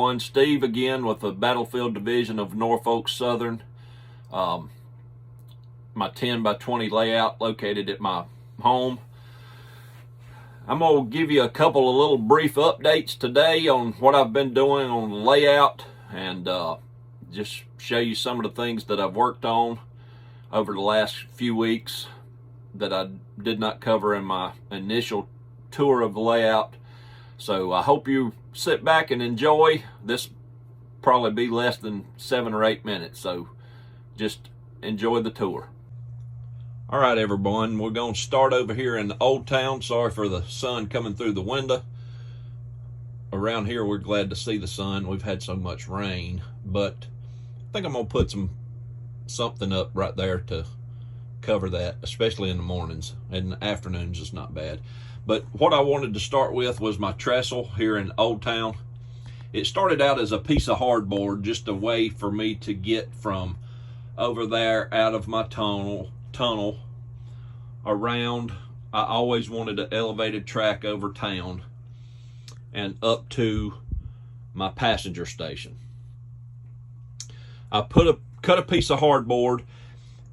everyone. Steve again with the Battlefield Division of Norfolk Southern. My 10 by 20 layout located at my home. I'm going to give you a couple of little brief updates today on what I've been doing on the layout, and just show you some of the things that I've worked on over the last few weeks that I did not cover in my initial tour of the layout. So I hope you sit back and enjoy. This probably be less than 7 or 8 minutes, so just enjoy the tour. All right, everyone, we're going to start over here in Old Town. Sorry for the sun coming through the window. Around here, we're glad to see the sun. We've had so much rain, but I think I'm going to put something up right there to cover that, especially in the mornings. In the afternoons, it's not bad. But what I wanted to start with was my trestle here in Old Town. It started out as a piece of hardboard, just a way for me to get from over there out of my tunnel around. I always wanted an elevated track over town and up to my passenger station. I cut a piece of hardboard,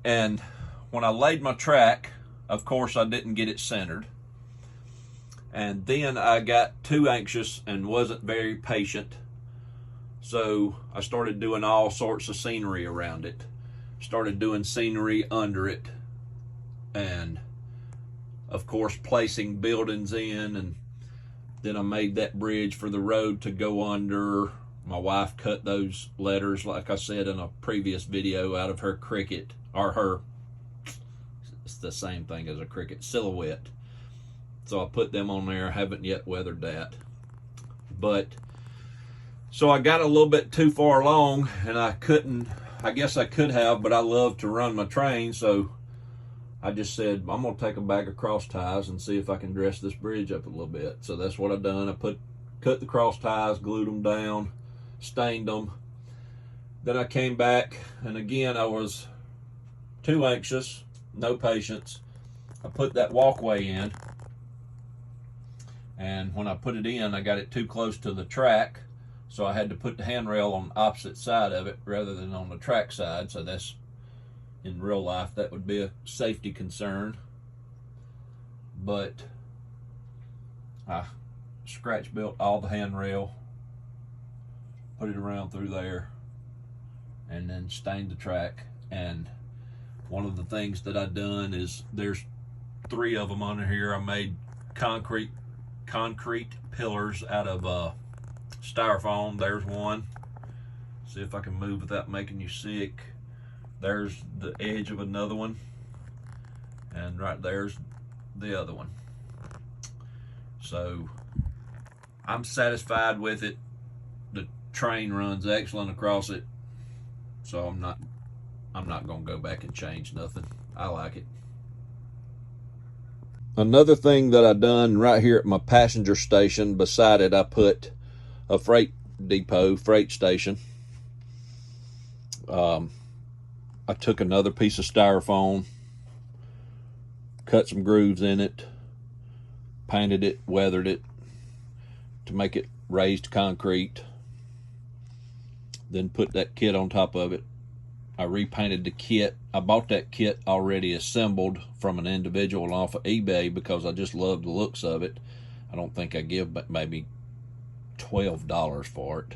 and when I laid my track, of course I didn't get it centered. And then I got too anxious and wasn't very patient. So I started doing all sorts of scenery around it. Started doing scenery under it. And of course placing buildings in. And then I made that bridge for the road to go under. My wife cut those letters, like I said in a previous video, out of her Cricut, or it's the same thing as a Cricut, Silhouette. So I put them on there. I haven't yet weathered that. But, so I got a little bit too far along, and I guess I could have, but I love to run my train, so I just said, I'm going to take a bag of cross ties and see if I can dress this bridge up a little bit. So that's what I've done. I cut the cross ties, glued them down, stained them. Then I came back, and again, I was too anxious, no patience. I put that walkway in. And when I put it in, I got it too close to the track, so I had to put the handrail on the opposite side of it rather than on the track side. So that's, in real life, that would be a safety concern. But I scratch built all the handrail, put it around through there, and then stained the track. And one of the things that I done is, there's 3 of them under here. I made concrete pillars out of styrofoam. There's one. See if I can move without making you sick. There's the edge of another one, and right there's the other one. So I'm satisfied with it. The train runs excellent across it, so I'm not gonna go back and change nothing. I like it. Another thing that I done right here at my passenger station, beside it I put a freight station. I took another piece of styrofoam, cut some grooves in it, painted it, weathered it to make it raised concrete, then put that kit on top of it. I repainted the kit. I bought that kit already assembled from an individual off of eBay because I just love the looks of it. I don't think I give but maybe $12 for it.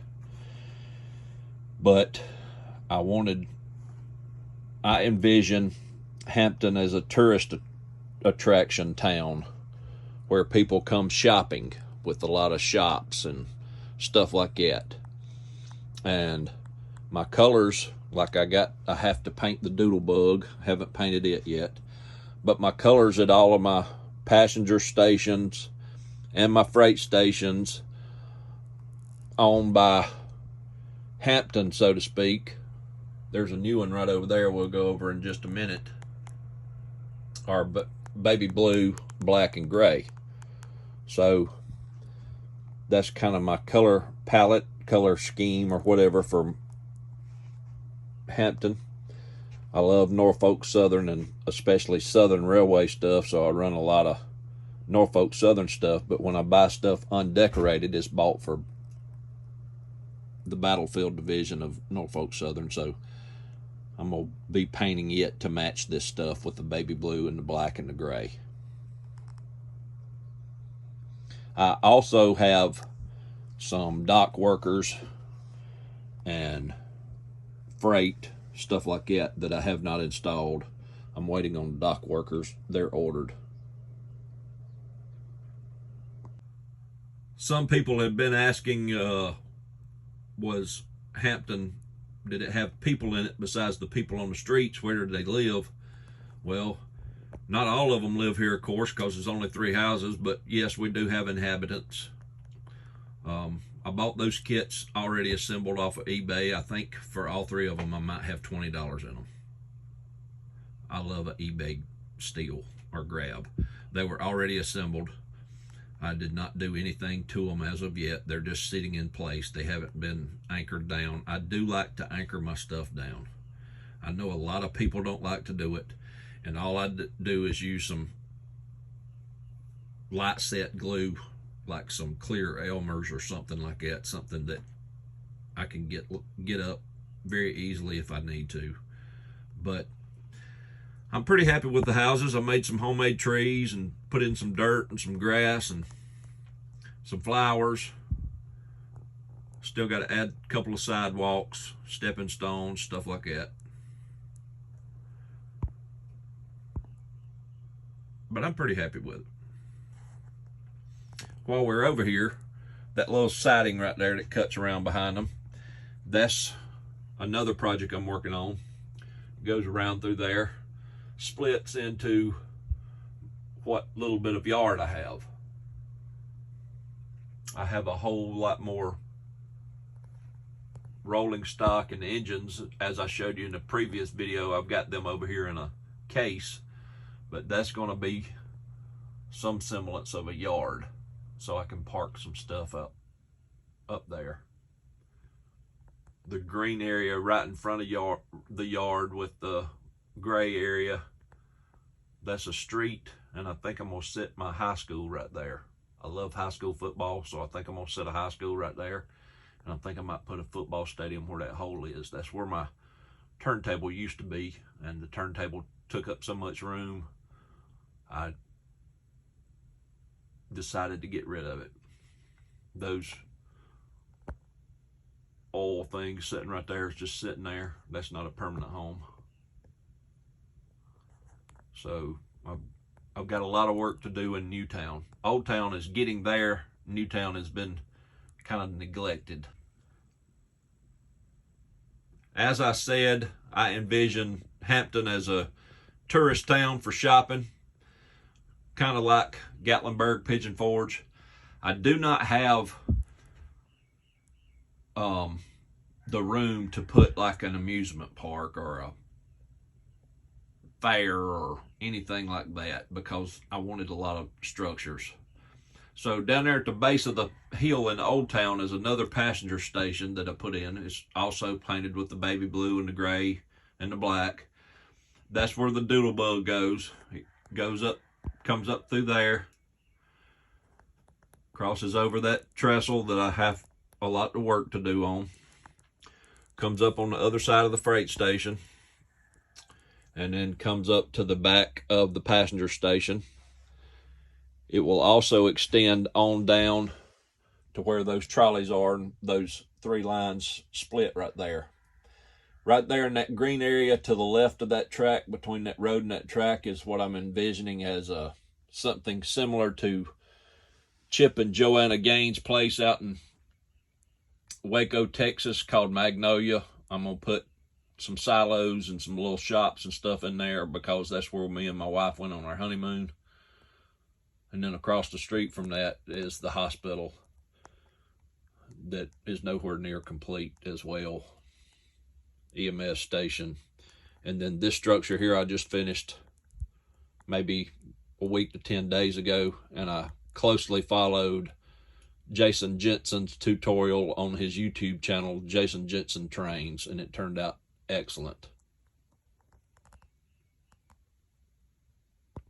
But I envision Hampton as a tourist attraction town where people come shopping, with a lot of shops and stuff like that. And my colors, like I have to paint the doodle bug. Haven't painted it yet. But my colors at all of my passenger stations and my freight stations owned by Hampton, so to speak. There's a new one right over there we'll go over in just a minute. Are baby blue, black, and gray. So that's kind of my color palette, color scheme, or whatever for Hampton. I love Norfolk Southern, and especially Southern Railway stuff, so I run a lot of Norfolk Southern stuff. But when I buy stuff undecorated, it's bought for the Battlefield Division of Norfolk Southern, so I'm going to be painting it to match this stuff with the baby blue and the black and the gray. I also have some dock workers and freight, stuff like that I have not installed. I'm waiting on dock workers. They're ordered. Some people have been asking, was Hampton, did it have people in it besides the people on the streets? Where did they live? Well, not all of them live here, of course, because there's only 3 houses, but yes, we do have inhabitants. I bought those kits already assembled off of eBay. I think for all 3 of them, I might have $20 in them. I love an eBay steal or grab. They were already assembled. I did not do anything to them as of yet. They're just sitting in place. They haven't been anchored down. I do like to anchor my stuff down. I know a lot of people don't like to do it, and all I do is use some light set glue, like some clear Elmer's or something like that, something that I can get up very easily if I need to. But I'm pretty happy with the houses. I made some homemade trees and put in some dirt and some grass and some flowers. Still got to add a couple of sidewalks, stepping stones, stuff like that. But I'm pretty happy with it. While we're over here, that little siding right there that cuts around behind them, that's another project I'm working on. It goes around through there, splits into what little bit of yard I have. I have a whole lot more rolling stock and engines. As I showed you in the previous video, I've got them over here in a case, but that's going to be some semblance of a yard, so I can park some stuff up there. The green area right in front of the yard with the gray area, that's a street, and I think I'm going to set my high school right there. I love high school football, so I think I'm going to set a high school right there, and I think I might put a football stadium where that hole is. That's where my turntable used to be, and the turntable took up so much room, I decided to get rid of it. Those oil things sitting right there is just sitting there. That's not a permanent home. So I've got a lot of work to do in Newtown. Old Town is getting there. Newtown has been kind of neglected. As I said, I envision Hampton as a tourist town for shopping, kind of like Gatlinburg, Pigeon Forge. I do not have the room to put like an amusement park or a fair or anything like that, because I wanted a lot of structures. So down there at the base of the hill in Old Town is another passenger station that I put in. It's also painted with the baby blue and the gray and the black. That's where the doodlebug goes. It goes up, comes up through there, crosses over that trestle that I have a lot of work to do on, comes up on the other side of the freight station, and then comes up to the back of the passenger station. It will also extend on down to where those trolleys are, and those 3 lines split right there. Right there in that green area to the left of that track, between that road and that track, is what I'm envisioning as something similar to Chip and Joanna Gaines' place out in Waco, Texas, called Magnolia. I'm going to put some silos and some little shops and stuff in there, because that's where me and my wife went on our honeymoon. And then across the street from that is the hospital that is nowhere near complete as well. EMS station. And then this structure here I just finished maybe a week to 10 days ago, and I closely followed Jason Jensen's tutorial on his YouTube channel, Jason Jensen Trains, and it turned out excellent.